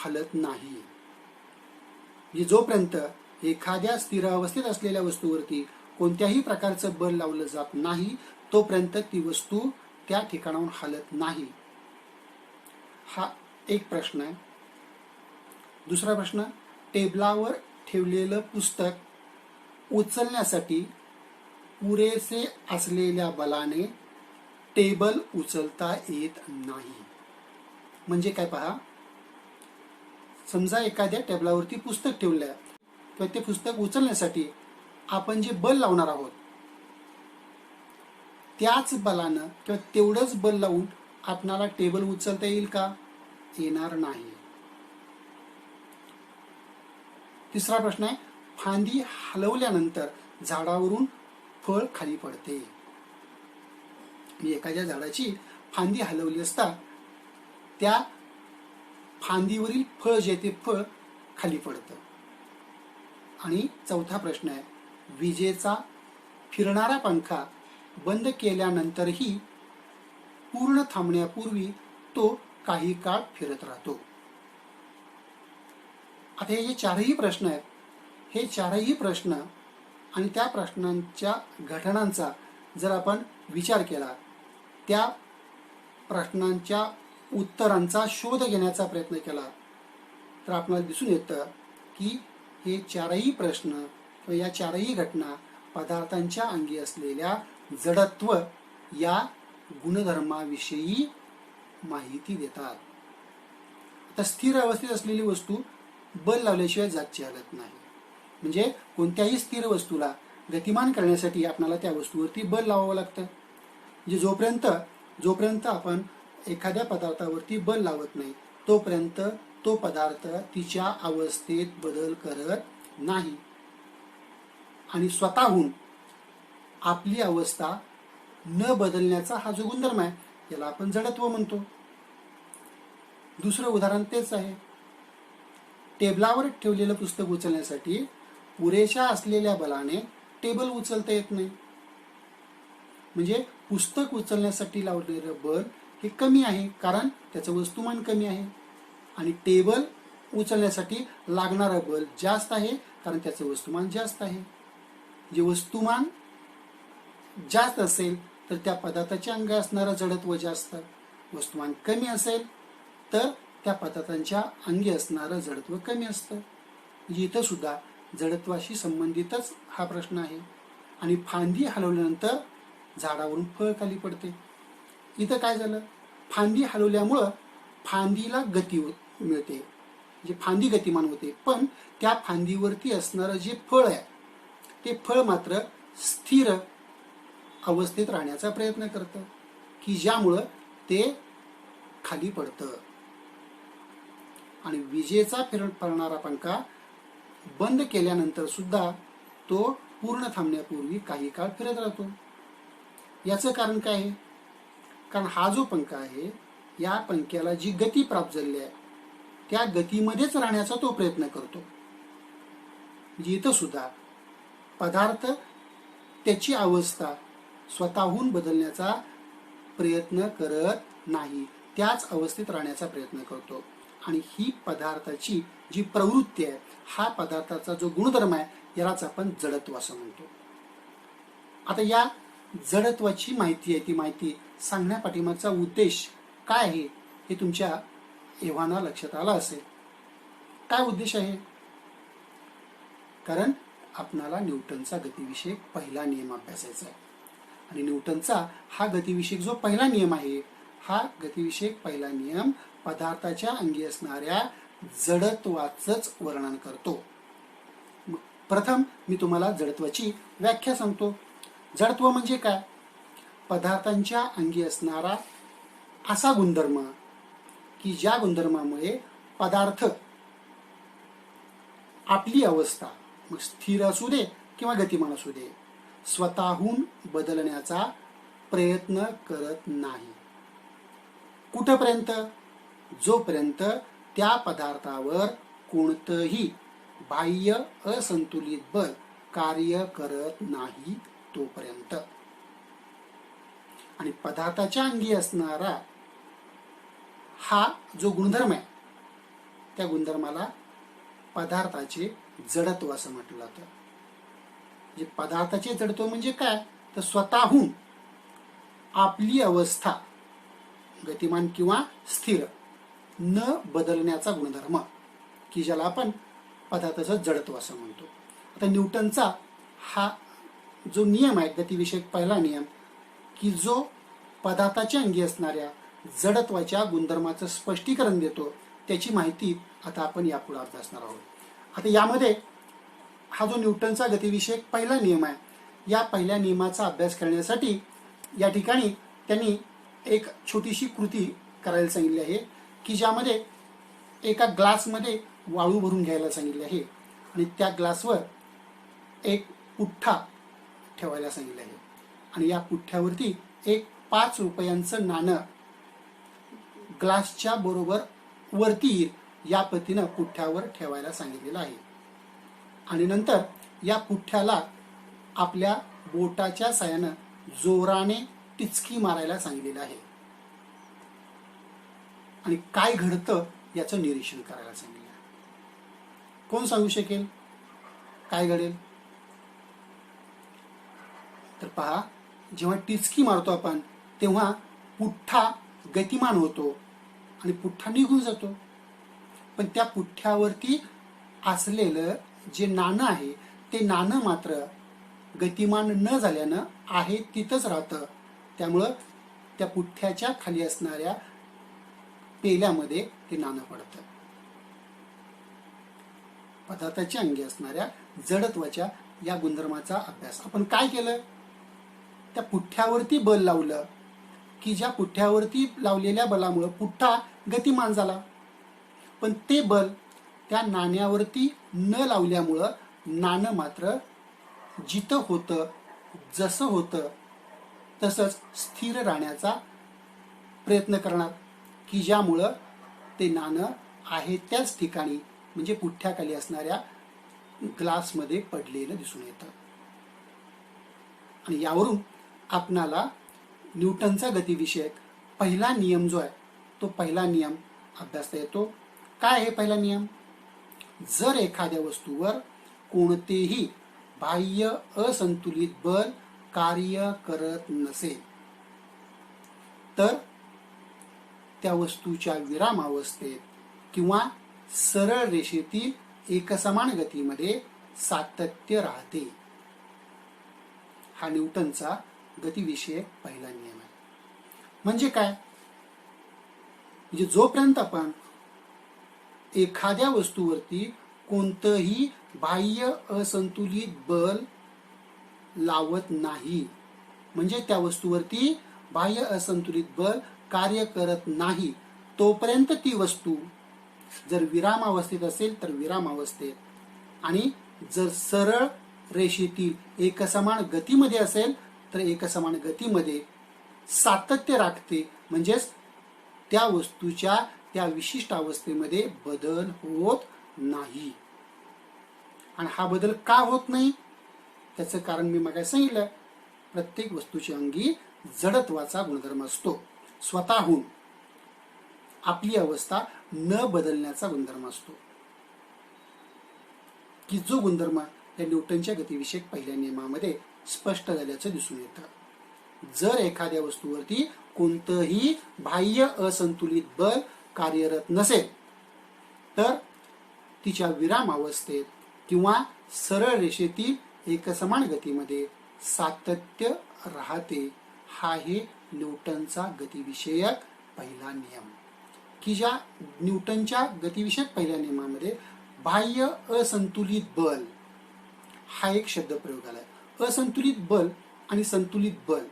हलत नाही. म्हणजे जोपर्यंत एखाद्या स्थिर अवस्थेत असलेल्या वस्तूवरती कोणत्याही प्रकारचं बल लावलं जात नाही तोपर्यंत ती वस्तू त्या ठिकाणाहून हलत नाही. हा एक प्रश्न आहे. दुसरा प्रश्न, टेबलावर ठेवलेलं पुस्तक उचलण्यासाठी पुरेसे असलेल्या बलाने टेबल उचलता येत नाही. म्हणजे काय पहा, समजा एखाद्या टेबलावरती पुस्तक ठेवलं आहे किंवा ते पुस्तक उचलण्यासाठी आपण जे बल लावणार आहोत त्याच बलानं किंवा तेवढंच बल लावून आपणाला टेबल उचलता येईल का? येणार नाही. तिसरा प्रश्न आहे, फांदी हलवल्यानंतर झाडावरून फळ खाली पडते. एखाद्या झाडाची फांदी हलवली असता त्या फांदीवरील फळ जे ते फळ खाली पडतं. आणि चौथा प्रश्न आहे, विजेचा फिरणारा पंखा बंद केल्यानंतरही पूर्ण थांबण्यापूर्वी तो काही काळ फिरत राहतो. आता हे जे 4ही प्रश्न आहेत, हे 4ही प्रश्न आणि त्या प्रश्नांच्या घटनांचा जर आपण विचार केला, त्या प्रश्नांच्या उत्तरांचा शोध घेण्याचा प्रयत्न केला तर आपल्याला दिसून येतं की हे 4ही प्रश्न किंवा या 4ही घटना पदार्थांच्या अंगी असलेल्या जडत्व या गुणधर्माविषयी माहिती देतात. आता स्थिर अवस्थेत असलेली वस्तू बल लावल्याशिवाय जागची हलत नाही. म्हणजे कोणत्याही स्थिर वस्तूला गतिमान करण्यासाठी आपल्याला त्या वस्तूवरती बल लावावं लागतं. म्हणजे जोपर्यंत आपण एखाद्या पदार्थावरती बल लावत नाही तोपर्यंत तो पदार्थ तिच्या अवस्थेत बदल करत नाही आणि स्वतःहून आपली अवस्था न बदलण्याचा हा जो गुणधर्म आहे याला आपण जडत्व म्हणतो. दुसरं उदाहरण तेच आहे. टेबलावर ठेवलेलं पुस्तक उचलण्यासाठी पुरेशा असलेल्या बलाने टेबल उचलता येत नाही. म्हणजे पुस्तक उचलण्यासाठी लावलेलं बल हे कमी आहे, कारण त्याचं वस्तुमान कमी आहे. आणि टेबल उचलण्यासाठी लागणारा बल जास्त आहे, कारण त्याचं वस्तुमान जास्त आहे. जे वस्तुमान जास्त असेल तर त्या पदार्थाच्या अंगी असणारं जडत्व जास्त, वस्तुमान कमी असेल तर त्या पदार्थांच्या अंगी असणारं जडत्व कमी असतं. म्हणजे इथं सुद्धा जडत्वाशी संबंधितच हा प्रश्न आहे. आणि फांदी हलवल्यानंतर झाडावरून फळ खाली पडते. इथं काय झालं, फांदी हलवल्यामुळं फांदीला गती मिळते, म्हणजे फांदी गतिमान होते, पण त्या फांदीवरती असणारं जे फळ आहे ते फळ मात्र स्थिर अवस्थेत राहण्याचा प्रयत्न करतं, की ज्यामुळं ते खाली पडतं. आणि विजेचा फिरणारा पंखा बंद केल्यानंतर सुद्धा तो पूर्ण थांबण्यापूर्वी काही काळ फिरत राहतो. याचं कारण काय आहे? कारण हा जो पंखा आहे, या पंख्याला जी गती प्राप्त झालेली आहे त्या गतीमध्येच राहण्याचा तो प्रयत्न करतो. इथं सुद्धा पदार्थ त्याची अवस्था स्वतःहून बदलण्याचा प्रयत्न करत नाही, त्याच अवस्थेत राहण्याचा प्रयत्न करतो. आणि ही पदार्थाची जी प्रवृत्ती आहे, हा पदार्थाचा जो गुणधर्म आहे, यालाच आपण जडत्व असं म्हणतो. आता या जडत्वाची माहिती आहे, ती माहिती सांगण्यापाठीमागचा उद्देश काय आहे हे तुमच्या एव्हाना लक्षात आलं असेल. काय उद्देश आहे? कारण आपणाला न्यूटनचा गतिविषयक पहिला नियम अभ्यासायचा आहे. आणि न्यूटनचा हा गतिविषयक जो पहिला नियम आहे, हा गतिविषयक पहिला नियम पदार्थाच्या अंगी असणाऱ्या जडत्वाचंच वर्णन करतो. प्रथम मी तुम्हाला जडत्वाची व्याख्या सांगतो. जडत्व म्हणजे काय? पदार्थांच्या अंगी असणारा असा गुणधर्म की ज्या गुणधर्मामुळे पदार्थ आपली अवस्था मग स्थिर असू दे किंवा गतिमान असू दे स्वतःहून बदलण्याचा प्रयत्न करत नाही. कुठपर्यंत? जोपर्यंत त्या पदार्थावर कोणतंही बाह्य असंतुलित बल कार्य करत नाही तोपर्यंत. आणि पदार्थाच्या अंगी असणारा हा जो गुणधर्म आहे, त्या गुणधर्माला पदार्थाचे जडत्व असं म्हटलं जातं. म्हणजे पदार्थाचे जडत्व म्हणजे काय? तर स्वतःहून आपली अवस्था गतिमान किंवा स्थिर न बदलण्याचा गुणधर्म, की ज्याला आपण पदार्थाचं जडत्व असं म्हणतो. आता न्यूटनचा हा जो नियम आहे, गतिविषयक पहिला नियम, की जो पदार्थाच्या अंगी असणाऱ्या जडत्वाच्या गुणधर्माचं स्पष्टीकरण देतो, त्याची माहिती आता आपण यापुढे अभ्यासणार आहोत. आता यामध्ये हा जो न्यूटनचा गतिविषयक पहिला नियम आहे, या पहिल्या नियमाचा अभ्यास करण्यासाठी या ठिकाणी त्यांनी एक छोटीशी कृती करायला सांगितली आहे, की ज्यामध्ये एका ग्लासमध्ये वाळू भरून घ्यायला सांगितले आहे आणि त्या ग्लासवर एक पुठ्ठा ठेवायला सांगितलं आहे. आणि या पुठ्ठ्यावरती एक 5 रुपयांचं नाणं ग्लासच्या बरोबर वरती येईल या पद्धतीनं पुठ्ठ्यावर ठेवायला सांगितलेलं आहे. आणि नंतर या पुठ्ठ्याला आपल्या बोटाच्या साहाय्यानं जोराने टिचकी मारायला सांगितलेलं आहे. आणि काय घडतं याचं निरीक्षण करायला सांगितलं आहे. कोण सांगू शकेल काय घडेल? तर पहा, जेव्हा टिचकी मारतो आपण तेव्हा पुठ्ठा गतिमान होतो आणि पुठ्ठा निघून जातो. पण त्या पुठ्ठ्यावरती असलेलं जे नाणं आहे ते नाणं मात्र गतिमान न झाल्यानं आहे तिथंच राहतं. त्यामुळं त्या पुठ्ठ्याच्या खाली असणाऱ्या पेल्यामध्ये ते नाणं पडतं. पदार्थाच्या अंगी असणाऱ्या जडत्वाच्या या गुणधर्माचा अभ्यास आपण काय केलं? त्या पुठ्ठ्यावरती बल लावलं, की ज्या पुठ्ठ्यावरती लावलेल्या बलामुळं पुठ्ठा गतिमान झाला. पण ते बल त्या नाण्यावरती न लावल्यामुळं नाणं मात्र जिथं होतं जसं होतं तसंच स्थिर राहण्याचा प्रयत्न करणार, की ज्यामुळं ते नाणं आहे त्याच ठिकाणी म्हणजे पुठ्ठ्याखाली असणाऱ्या ग्लासमध्ये पडलेलं दिसून येतं. आणि यावरून आपणाला न्यूटनचा गतिविषयक पहिला नियम जो आहे तो पहिला नियम अभ्यासता येतो. काय आहे पहिला नियम? जर एखाद्या वस्तूवर कोणतेही बाह्य असंतुलित बल कार्य करत नसेल तर त्या वस्तूच्या विरामावस्थेत किंवा सरळ रेषेतील एकसमान गतीमध्ये सातत्य राहते. हा न्यूटनचा गतिविषयक पहिला नियम आहे. म्हणजे काय? म्हणजे जोपर्यंत आपण एखाद्या वस्तूवरती कोणतंही बाह्य असंतुलित बल लावत नाही, म्हणजे त्या वस्तूवरती बाह्य असंतुलित बल कार्य करत नाही, तोपर्यंत ती वस्तू जर विरामावस्थेत असेल तर विरामावस्थेत, आणि जर सरळ रेषेतील एकसमान गतीमध्ये असेल तर एकसमान गतीमध्ये सातत्य राखते. म्हणजेच त्या वस्तूच्या त्या विशिष्ट अवस्थेमध्ये बदल होत नाही. आणि हा बदल का होत नाही त्याचं कारण मी मागे सांगितलं. प्रत्येक वस्तूच्या अंगी जडत्वाचा गुणधर्म असतो. स्वतःहून आपली अवस्था न बदलण्याचा गुणधर्म असतो, की जो गुणधर्म या न्यूटनच्या गतिविषयक पहिल्या नियमामध्ये स्पष्ट झाल्याचं दिसून येतं. जर एखाद्या वस्तूवरती कोणतंही बाह्य असंतुलित बल कार्यरत नसेल तर तिच्या विराम अवस्थेत किंवा सरळ रेषेतील एकसमान गतीमध्ये सातत्य राहते. हा आहे न्यूटनचा गतिविषयक पहिला नियम. की ज्या न्यूटनच्या गतिविषयक पहिल्या नियमामध्ये बाह्य असंतुलित बल हा एक शब्द प्रयोग आलाय. असंतुलित बल आणि संतुलित बल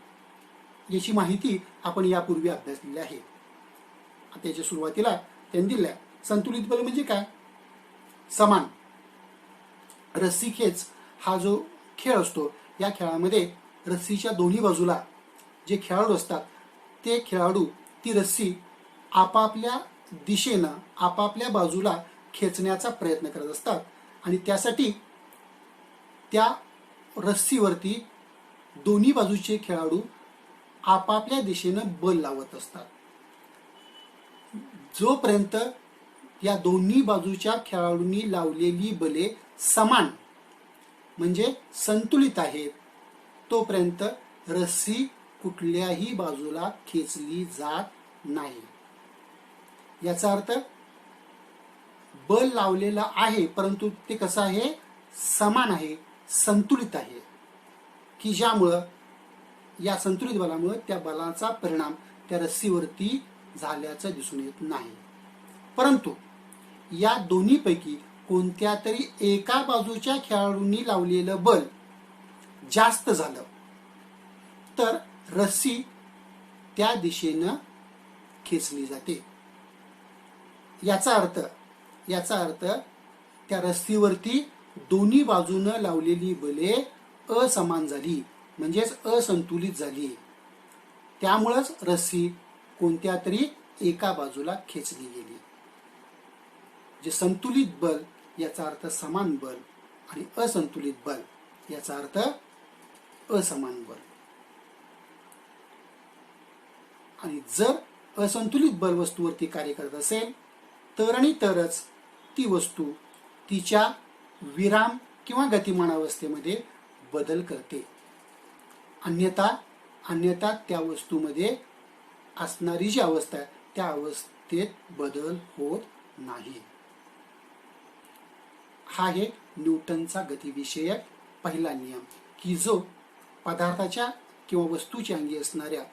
याची माहिती आपण यापूर्वी अभ्यासलेली आहे. त्याच्या सुरुवातीला त्यांनी दिल्या. संतुलित बल म्हणजे काय? समान रस्सीखेच हा जो खेळ असतो, या खेळामध्ये रस्सीच्या दोन्ही बाजूला जे खेळाडू असतात ते खेळाडू ती रस्सी आपापल्या दिशेनं आपापल्या बाजूला खेचण्याचा प्रयत्न करत असतात, आणि त्यासाठी त्या रस्सीवरती दोन्ही बाजूचे खेळाडू आपापल्या दिशेनं बल लावत असतात. जोपर्यंत या दोन्ही बाजूच्या खेळाडूंनी लावलेली बले समान म्हणजे संतुलित आहेत, तोपर्यंत रस्सी कुठल्याही बाजूला खेचली जात नाही. याचा अर्थ बल लावलेला आहे, परंतु ते कसं आहे? समान आहे, संतुलित आहे, की ज्यामुळं या संतुलित बलामुळे त्या बलाचा परिणाम त्या रस्सीवरती झाल्याचं दिसून येत नाही. परंतु या दोन्हीपैकी कोणत्या तरी एका बाजूच्या खेळाडूंनी लावलेलं बल जास्त झालं तर रस्सी त्या दिशेनं खेचली जाते. याचा अर्थ त्या रस्सीवरती दोन्ही बाजूनं लावलेली बले असमान झाली, म्हणजेच असंतुलित झाली. त्यामुळंच रस्सी कोणत्या तरी एका बाजूला खेचली गेली. जे संतुलित बल याचा अर्थ समान बल, आणि असंतुलित बल याचा अर्थ असमान बल. आणि जर असंतुलित बल वस्तूवरती कार्य करत असेल तर आणि तरच ती वस्तू तिच्या विराम किंवा गतिमान अवस्थेमध्ये बदल करते. अन्यथा त्या वस्तूमध्ये असणारी जी अवस्था आहे त्या अवस्थेत बदल होत नाही. हा आहे न्यूटनचा गतिविषयक पहिला नियम, की जो पदार्थाच्या किंवा वस्तूच्या अंगी असणाऱ्या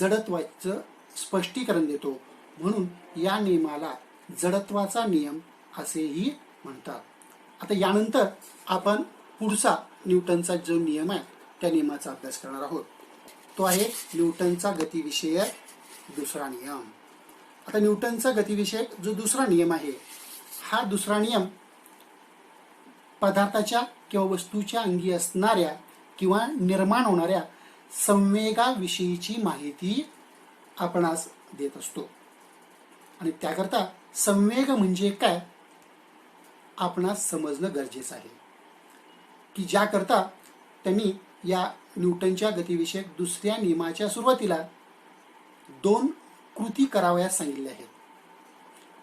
जडत्वाचं स्पष्टीकरण देतो. म्हणून या नियमाला जडत्वाचा नियम असेही म्हणतात. आता यानंतर आपण पुढचा न्यूटनचा जो नियम आहे त्या नियमाचा अभ्यास करणार आहोत. तो आहे न्यूटनचा गतिविषयक दुसरा नियम. आता न्यूटनचा गतिविषयक जो दुसरा नियम आहे, हा दुसरा नियम पदार्थाच्या किंवा वस्तूच्या अंगी असणाऱ्या किंवा निर्माण होणाऱ्या संवेगाविषयीची माहिती आपणास देत असतो. आणि त्याकरता संवेग म्हणजे काय आपणास समजणं गरजेचं आहे, की ज्याकरता त्यांनी या न्यूटनच्या गतिविषयक दुसऱ्या नियमाच्या सुरुवातीला 2 कृती करावयास सांगितल्या आहेत.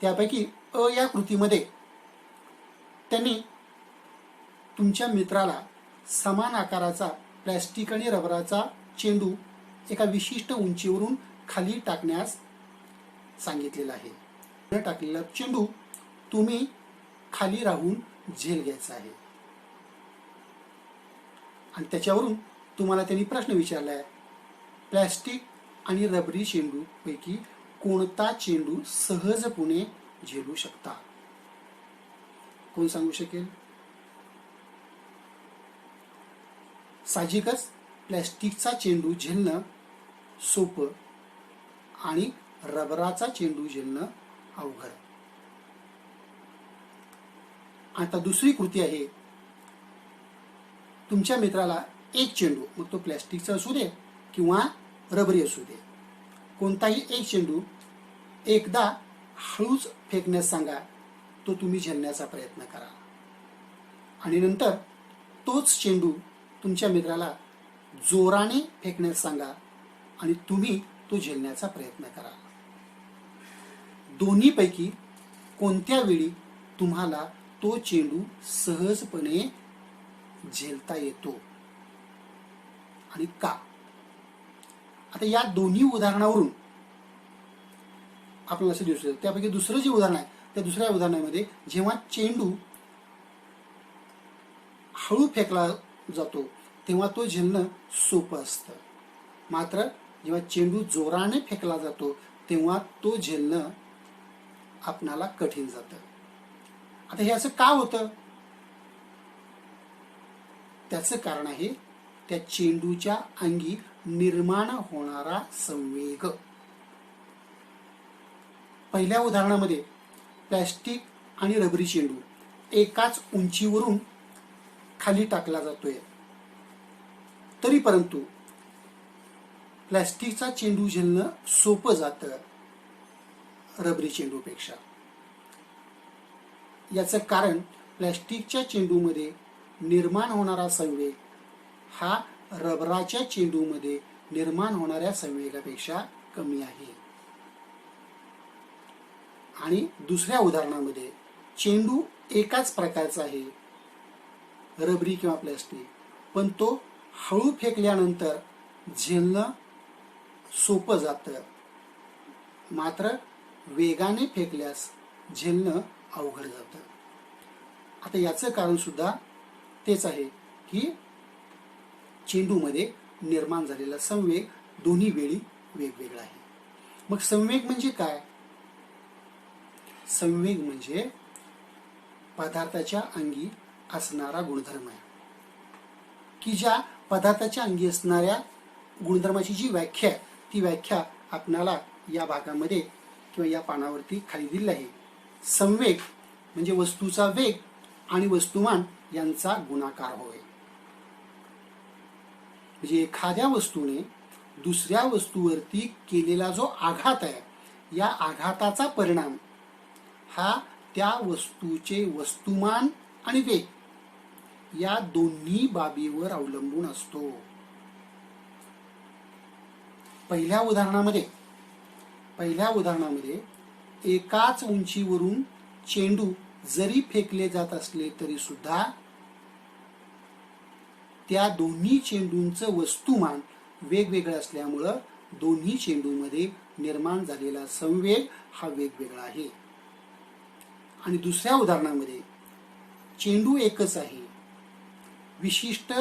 त्यापैकी अ या कृतीमध्ये त्यांनी तुमच्या मित्राला समान आकाराचा प्लॅस्टिक आणि रबराचा चेंडू एका विशिष्ट उंचीवरून खाली टाकण्यास सांगितलेला आहे. न टाकलेला चेंडू तुम्ही खाली राहून झेल घ्यायचा आहे आणि त्याच्यावरून तुम्हाला त्यांनी प्रश्न विचारला आहे, प्लॅस्टिक आणि रबरी चेंडू पैकी कोणता चेंडू सहजपणे झेलू शकता? कोण सांगू शकेल? साहजिकच प्लॅस्टिकचा चेंडू झेलणं सोपं आणि रबराचा चेंडू झेलणं अवघड. आता दुसरी कृती आहे, तुमच्या मित्राला एक चेंडू, मग तो प्लॅस्टिकचा असू दे किंवा रबरी असू दे, कोणताही एक चेंडू एकदा हळूच फेकण्यास सांगा. तो तुम्ही झेलण्याचा प्रयत्न करा आणि नंतर तोच चेंडू तुमच्या मित्राला जोराने फेकण्यास सांगा आणि तुम्ही तो झेलण्याचा प्रयत्न करा. दोन्हीपैकी कोणत्या वेळी तुम्हाला तो चेंडू सहजपणे झेलता येतो आणि का? आता या दोन्ही उदाहरणावरून आपल्याला असं दिसतं. त्यापैकी दुसरं जे उदाहरण आहे, त्या दुसऱ्या उदाहरणामध्ये जेव्हा चेंडू हळू फेकला जातो तेव्हा तो झेलणं सोपं असतं, मात्र जेव्हा चेंडू जोराने फेकला जातो तेव्हा तो झेलणं आपणाला कठीण जातं. आता हे असं का होतं? त्याचं कारण आहे त्या चेंडूच्या अंगी निर्माण होणारा संवेग. पहिल्या उदाहरणामध्ये प्लॅस्टिक आणि रबरी चेंडू एकाच उंचीवरून खाली टाकला जातोय, तरी परंतु प्लॅस्टिकचा चेंडू झेलणं सोपं जातं रबरी चेंडूपेक्षा. याचं कारण प्लॅस्टिकच्या चेंडूमध्ये निर्माण होणारा संवेग हा रबराच्या चेंडूमध्ये निर्माण होणाऱ्या संवेगापेक्षा कमी आहे. आणि दुसऱ्या उदाहरणामध्ये चेंडू एकाच प्रकारचा आहे, रबरी किंवा प्लॅस्टिक, पण तो हळू फेकल्यानंतर झेलणं सोपं जातं, मात्र वेगाने फेकल्यास झेलणं अवघड जातं. आता याचं कारण सुद्धा तेच आहे की चेंडूमध्ये निर्माण झालेला संवेग दोन्ही वेळी वेगवेगळा आहे. मग संवेग म्हणजे काय? संवेग म्हणजे पदार्थाच्या अंगी असणारा गुणधर्म आहे की ज्या पदार्थाच्या अंगी असणाऱ्या गुणधर्माची जी व्याख्या आहे ती व्याख्या आपणाला या भागामध्ये किंवा या पानावरती खाली दिली आहे. संवेग म्हणजे वस्तूचा वेग आणि वस्तुमान यांचा गुणाकार होय. म्हणजे एखाद्या वस्तूने दुसऱ्या वस्तूवरती केलेला जो आघात आहे, या आघाताचा परिणाम हा त्या वस्तूचे वस्तुमान आणि वेग या दोन्ही बाबीवर अवलंबून असतो. पहिल्या उदाहरणामध्ये एकाच उंचीवरून चेंडू जरी फेकले जात असले तरी सुद्धा त्या दोन्ही चेंडूंचं वस्तुमान वेगवेगळं असल्यामुळं दोन्ही चेंडूमध्ये निर्माण झालेला संवेग हा वेगवेगळा आहे. आणि दुसऱ्या उदाहरणामध्ये चेंडू एकच आहे, विशिष्ट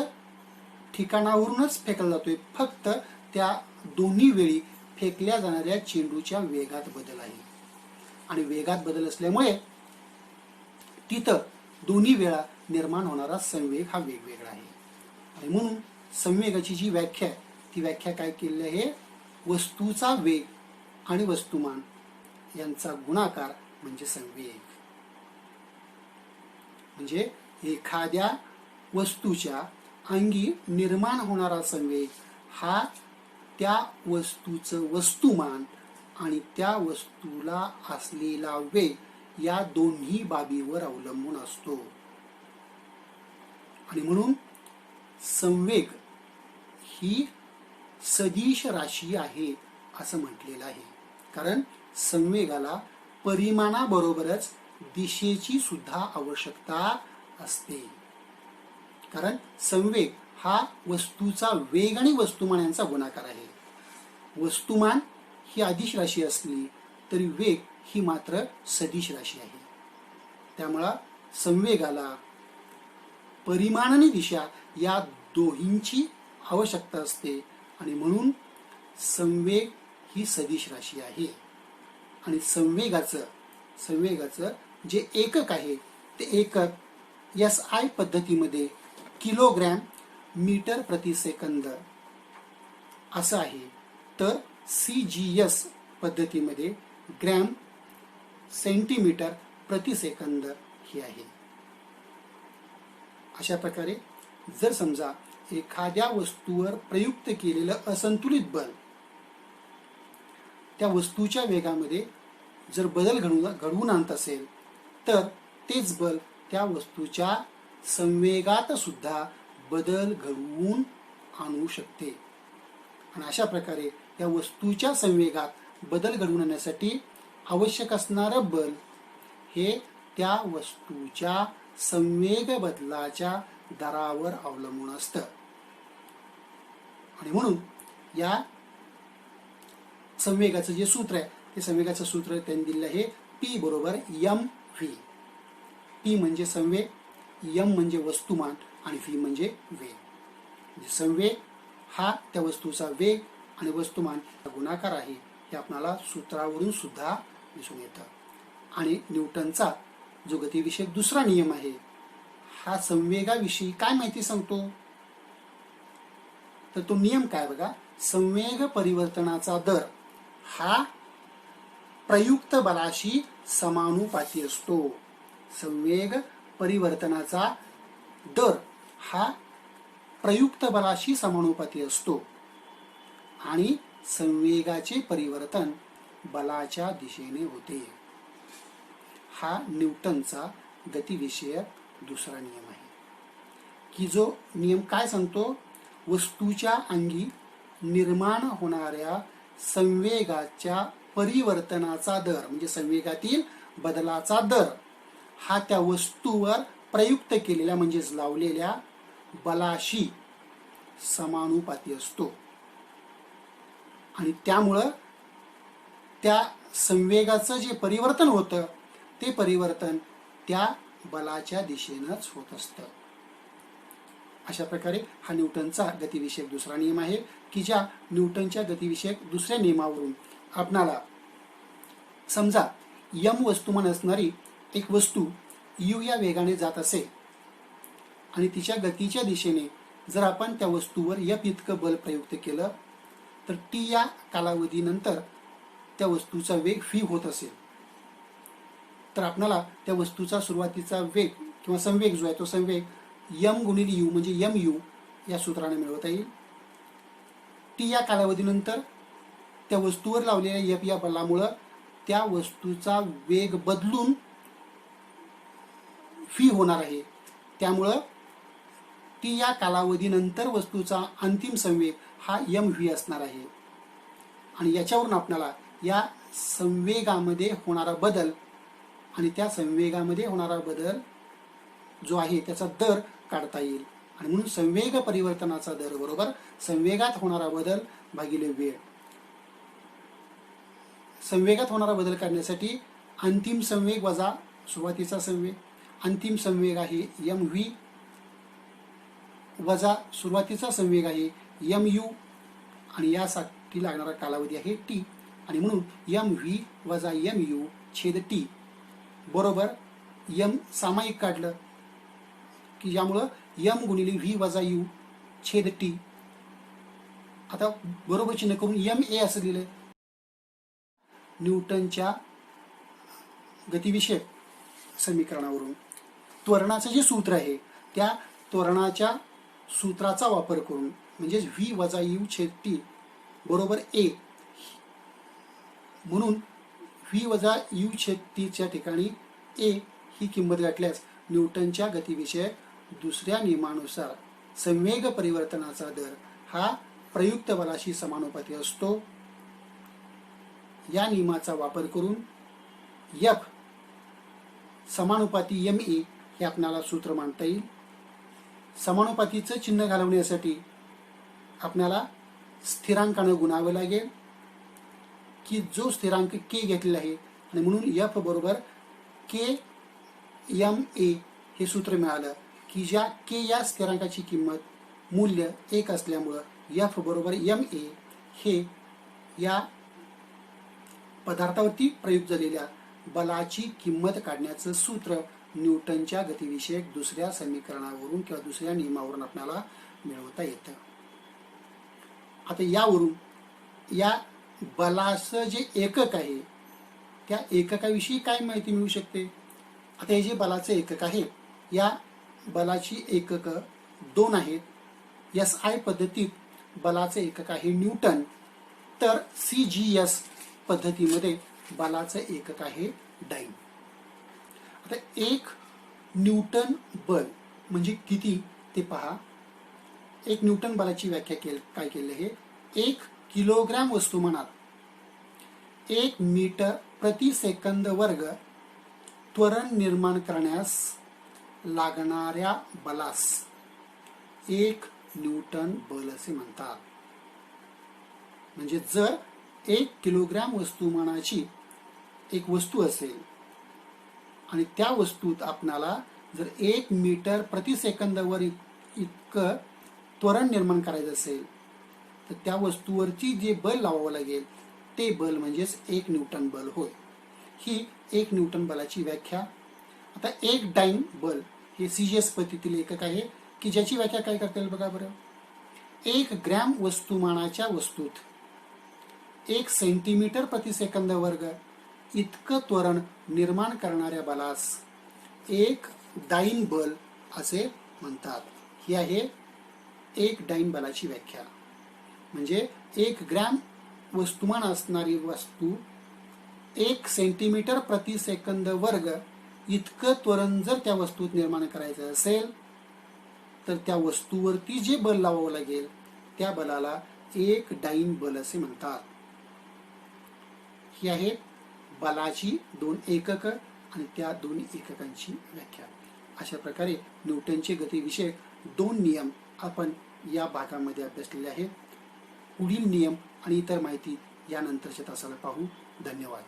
ठिकाणावरूनच फेकला जातोय, फक्त त्या दोन्ही वेळी फेकल्या जाणाऱ्या चेंडूच्या वेगात बदल आहे. आणि वेगात बदल असल्यामुळे तिथं दोन्ही वेळा निर्माण होणारा संवेग हा वेगवेगळा आहे. आणि म्हणून संवेगाची जी व्याख्या आहे ती व्याख्या काय केलेली आहे? वस्तूचा वेग आणि वस्तुमान यांचा गुणाकार म्हणजे संवेग. म्हणजे एखाद्या वस्तूच्या अंगी निर्माण होणारा संवेग हा त्या वस्तूचं वस्तुमान आणि त्या वस्तूला असलेला वेग या दोन्ही बाबीवर अवलंबून असतो. आणि म्हणून संवेग ही सदिश राशी आहे असं म्हटलेलं आहे. कारण संवेगाला परिमाणाबरोबरच दिशेची सुद्धा आवश्यकता असते. कारण संवेग हा वस्तूचा वेग आणि वस्तुमान यांचा गुणाकार आहे. वस्तुमान ही अदिश राशी असली तरी वेग ही मात्र सदिश राशी आहे. त्यामुळं संवेगाला परिमाण आणि दिशा या दोहींची आवश्यकता असते आणि म्हणून संवेग ही सदिश राशी आहे. आणि संवेगाचं जे एकक आहे ते एकक SI पद्धतीमध्ये किलोग्रॅम मीटर प्रति सेकंद असं आहे, तर CGS पद्धतीमध्ये ग्रॅम सेंटीमीटर प्रति सेकंद हे आहे. अशा प्रकारे जर समजा एखाद्या वस्तूवर प्रयुक्त केलेलं असंतुलित बल त्या वस्तूच्या वेगामध्ये जर बदल घडवून आणत असेल तर तेच बल त्या वस्तूच्या संवेगात सुद्धा बदल घडवून आणू शकते. आणि अशा प्रकारे या वस्तूच्या संवेगात बदल घडवून आणण्यासाठी आवश्यक असणारं बल हे त्या वस्तूच्या संवेग बदलाच्या दरावर अवलंबून असतं. आणि म्हणून या संवेगाचं जे सूत्र आहे ते संवेगाचं सूत्र त्यांनी दिलेलं आहे P बरोबर mv. P म्हणजे संवेग, m म्हणजे वस्तुमान आणि v म्हणजे वेग. म्हणजे संवेग हा त्या वस्तूचा वेग आणि वस्तुमान गुणाकार आहे हे आपल्याला सूत्रावरून सुद्धा दिसून येतं. आणि न्यूटनचा जो गतिविषयक दुसरा नियम आहे हा संवेगाविषयी काय माहिती सांगतो, तर तो नियम काय बघा, संवेग परिवर्तनाचा दर हा प्रयुक्त बलाशी समानुपाती असतो. संवेग परिवर्तनाचा दर हा प्रयुक्त बलाशी समानुपाती असतो आणि संवेगाचे परिवर्तन बलाच्या दिशेने होते. हा न्यूटनचा गतिविषयक दुसरा नियम आहे की जो नियम काय सांगतो, वस्तूच्या अंगी निर्माण होणाऱ्या संवेगाच्या परिवर्तनाचा दर म्हणजे संवेगातील बदलाचा दर हा त्या वस्तूवर प्रयुक्त केलेल्या म्हणजेच लावलेल्या बलाशी समानुपाती असतो. आणि त्यामुळं त्या संवेगाचं जे परिवर्तन होतं ते परिवर्तन त्या बलाच्या दिशेनंच होत असतं. अशा प्रकारे हा न्यूटनचा गतिविषयक दुसरा नियम आहे की ज्या न्यूटनच्या गतिविषयक दुसऱ्या नियमावरून आपणाला समजा m वस्तुमान असणारी एक वस्तू u या वेगाने जात असेल आणि तिच्या गतीच्या दिशेने जर आपण त्या वस्तूवर f इतकं बल प्रयुक्त केलं तर t या कालावधीनंतर त्या वस्तूचा वेग v होत असेल तर आपल्याला त्या वस्तूचा सुरुवातीचा वेग किंवा संवेग जो आहे तो संवेग m गुणिले u म्हणजे mu या सूत्राने मिळवता येईल. t या कालावधीनंतर त्या वस्तूवर लावलेल्या f या बलामुळं त्या वस्तूचा वेग बदलून v होणार आहे. त्यामुळं t या कालावधीनंतर वस्तूचा अंतिम संवेग हा mv असणार आहे. आणि याच्यावरून आपल्याला या संवेगामध्ये होणारा बदल आणि त्या संवेगामध्ये होणारा बदल जो आहे त्याचा दर काढता येईल. आणि म्हणून संवेग परिवर्तनाचा दर बरोबर संवेगात होणारा बदल भागिले वेळ. संवेगात होणारा बदल काढण्यासाठी अंतिम संवेग वजा सुरुवातीचा संवेग, अंतिम संवेग आहे mv वजा सुरुवातीचा संवेग आहे mu आणि यासाठी लागणारा कालावधी आहे t. आणि म्हणून mv वजा mu छेद t बरोबर m सामायिक काढलं की यामुळं m गुणिले v वजा u छेद t. आता बरोबर चिन्ह करून ma असं दिलं. न्यूटनच्या गतिविषयक समीकरणावरून त्वरणाचं जे सूत्र आहे त्या त्वरणाच्या सूत्राचा वापर करून म्हणजेच v वजा u छेद t बरोबर a म्हणून v वजा u छेद t च्या ठिकाणी a ही किंमत गाठल्यास न्यूटनच्या गतिविषयक दुसऱ्या नियमानुसार संवेग परिवर्तनाचा दर हा प्रयुक्त बलाशी समानुपाती असतो. या नियमाचा वापर करून F समानुपाती ma हे आपल्याला सूत्र मांडता येईल. समानुपातीचं चिन्ह घालवण्यासाठी आपल्याला स्थिरांकानं गुणावं लागेल की जो स्थिरांक k घेतलेला आहे, आणि म्हणून F बरोबर k ma हे सूत्र मिळालं की ज्या k या स्थिरांकाची किंमत मूल्य 1 असल्यामुळं F बरोबर ma हे या पदार्थावरती प्रयुक्त झालेल्या बलाची किंमत काढण्याचं सूत्र न्यूटनच्या गतिविषयक दुसऱ्या समीकरणावरून किंवा दुसऱ्या नियमावरून आपल्याला मिळवता येतं. आता यावरून या बलाचं जे एकक आहे त्या एककाविषयी काय माहिती मिळू शकते. आता हे जे बलाचं एकक आहे, या बलाची एकक 2 आहेत. SI पद्धतीत बलाचं एकक आहे न्यूटन, तर CGS पद्धतीमध्ये बलाचं एकक आहे डाईन. आता 1 न्यूटन बल म्हणजे किती ते पहा. 1 न्यूटन बलाची व्याख्या काय केली आहे. 1 किलोग्रॅम वस्तुमानात 1 मीटर प्रति सेकंद वर्ग त्वरण निर्माण करण्यास लागणाऱ्या बलास 1 न्यूटन बल असे म्हणतात. म्हणजे जर 1 किलोग्रॅम वस्तुमानाची एक वस्तू असेल आणि त्या वस्तूत आपणाला जर 1 मीटर प्रति सेकंदावर इतकं त्वरण निर्माण करायचं असेल तर त्या वस्तूवरची जे बल लावावं लागेल ते बल म्हणजेच 1 न्यूटन बल होय. ही 1 न्यूटन बलाची व्याख्या. आता 1 डाईन बल हे CGS पद्धतीतील एकक आहे की ज्याची व्याख्या काय करता येईल बघा बरं. 1 ग्रॅम वस्तुमानाच्या वस्तूत 1 सेंटीमीटर प्रति सेकंद वर्ग इतकं त्वरण निर्माण करणाऱ्या बलास 1 डाईन बल असे म्हणतात. ही आहे 1 डाईन बलाची व्याख्या. म्हणजे 1 ग्रॅम वस्तुमान असणारी वस्तू 1 सेंटीमीटर प्रति सेकंद वर्ग इतकं त्वरण जर त्या वस्तूत निर्माण करायचं असेल तर त्या वस्तूवरती जे बल लावावं लागेल त्या बलाला 1 डाईन बल असे म्हणतात. ही आहे बलाची 2 एकक आणि त्या 2 एककांची व्याख्या. अशा प्रकारे न्यूटनचे गतिविषयक 2 नियम आपण या भागामध्ये अभ्यासलेले आहेत. पुढील नियम आणि इतर माहिती यानंतरच्या तासाला पाहू. धन्यवाद.